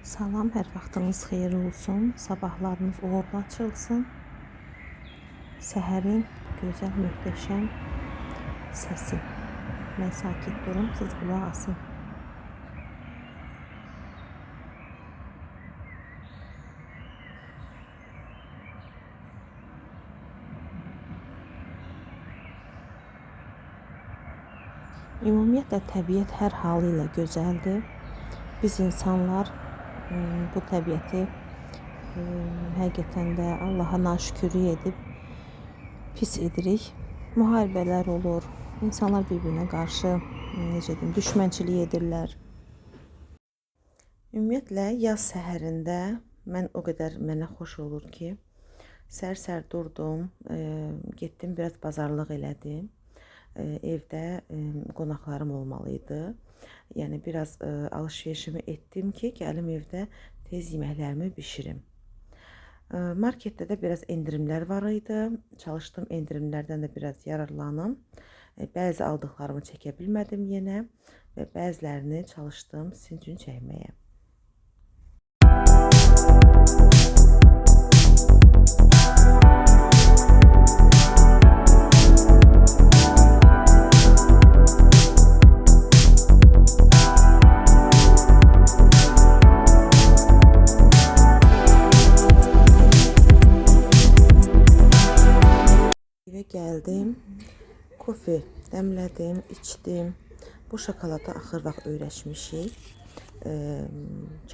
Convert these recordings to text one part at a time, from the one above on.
Salam, hər vaxtınız xeyir olsun. Sabahlarınız uğurlu açılsın. Səhərin gözəl, möhtəşəm səsi. Mən sakit durum, siz qulaq asın. Ümumiyyətlə təbiət hər halı ilə gözəldir. Biz insanlar bu təbiəti həqiqətən də Allaha naşükürlük edib pis edirik. Müharibələr olur. İnsanlar bir-birinə qarşı necə deyim, düşmənçilik edirlər. Ümumiyyətlə yaz səhərində mən o qədər mənə xoş olur ki, səhər-səhər durdum, getdim biraz bazarlıq elədim. Evdə qonaqlarım olmalıydı. Yəni biraz alış-verişimi etdim ki, gəlim evdə tez yeməklərimi bişirim. Marketdə də biraz endirimlər var idi. Çalışdım endirimlərdən də biraz yararlanım. Bəzi aldıqlarımı çəkə bilmədim yenə və bəzilərini çalışdım sizin üçün çəkməyə. Eve geldim, kofe dəmlədim, içdim. Bu şokolada axır vaxt öyrəşmişik.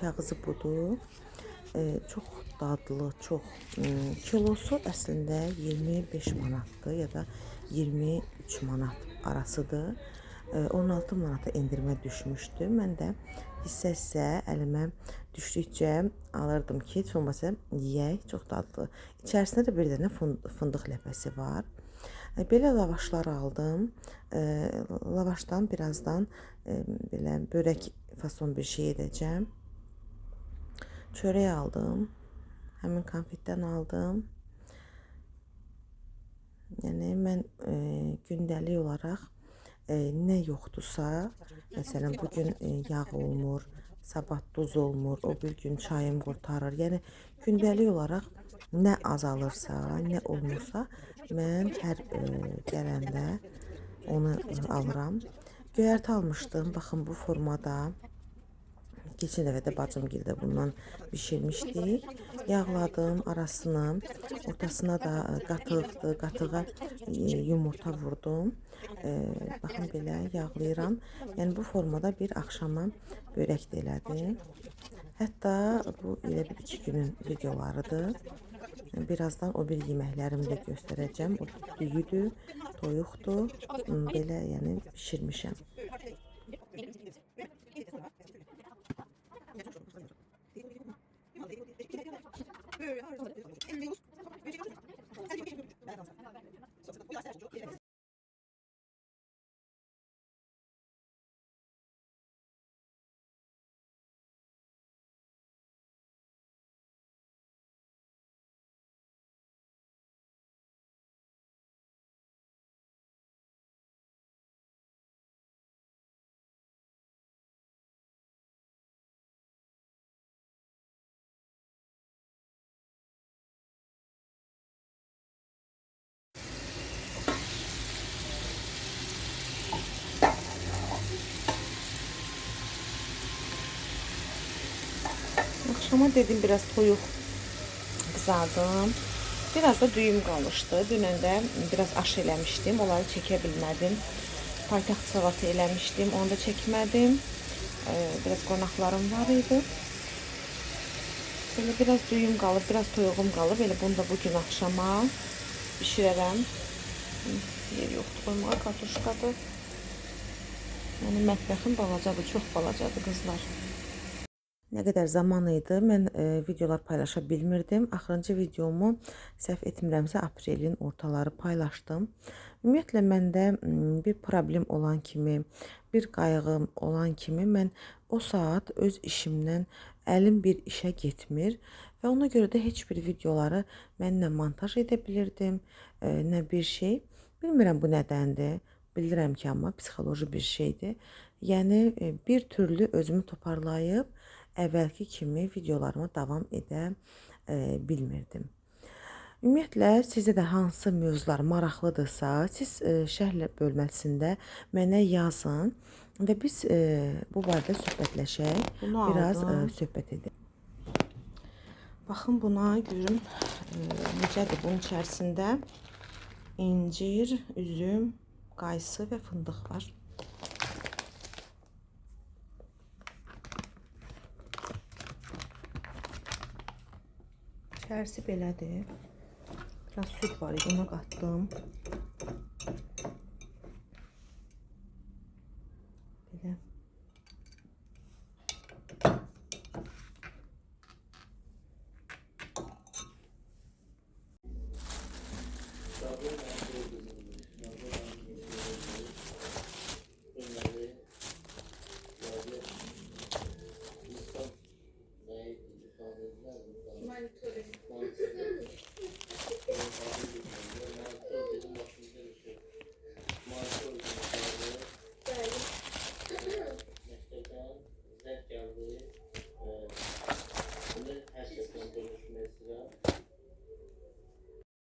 Kağızı budur. Çox dadlı, çox. Kilosu əslində 25 manatdır ya da 23 manat arasıdır. 16 manata endirmə düşmüşdü. Mən də hissə-hissə əlimə düşdükcə alırdım ki, heç olmasa yeyək, çox dadlı. İçərisində də bir dənə fındıq ləpəsi var. Belə lavaşlar aldım. Lavaşdan birazdan belə börək fason bir şey edəcəm. Çörək aldım. Həmin konfetdən aldım. Yəni mən gündəlik olaraq nə yoxdursa, məsələn bugün yağ olmur, sabah duz olmur, o bir gün çayım qurtarır. Yəni gündəlik olaraq nə azalırsa, nə olmursa, mən hər gələndə onu alıram. Göyərti almışdım, baxın bu formada. Geçen dəfə də bacımgildə bundan bişirmişdik. Yağladım arasını, ortasına da qatıqdır, qatığa yumurta vurdum. Baxın belə yağlayıram. Yəni bu formada bir axşama börək də elədim. Hətta bu elə bir 2 günün videolarıdır. Birazdan o bir yeməklərimi də göstərəcəm. O düyüdür, toyuqdur. Belə yəni bişirmişəm. Akşama dedim biraz toyuq kızardım. Biraz da düyüm qalmışdı. Dünən də biraz aş eləmişdim. Onları çəkə bilmədim. Paytaxt salatı eləmişdim. Onu da çəkmədim. Biraz qonaqlarım var idi. Böyle biraz düyüm qalıb, biraz toyuğum qalıb. Elə bunu da bugün axşama bişirərəm. Yer yoxdur qoymağa, kartuşkadır. Yəni mətbəxim balacadır, çox balacadır qızlar. Nə qədər zaman idi, mən videolar paylaşa bilmirdim. Axırıncı videomu səhv etmirəmsə aprelin ortaları paylaşdım. Ümumiyyətlə məndə bir problem olan kimi, bir qayğım olan kimi mən o saat öz işimdən əlim bir işə getmir və ona görə də heç bir videoları mən nə montaj edə bilirdim, nə bir şey. Bilmirəm bu nədəndir. Bilirəm ki, amma psixoloji bir şeydir. Yəni bir türlü özümü toparlayıb əvvəlki kimi videolarıma davam edə bilmirdim. Ümumiyyətlə, sizə də hansı mövzular maraqlıdırsa, siz şərh bölməsində mənə yazın və biz bu barədə söhbətləşək, biraz söhbət edək. Baxın buna görüm necədir. Bunun içərisində incir, üzüm, qaysı və fındıq var. İçərisi belədir. Biraz süd var idi, ona qatdım.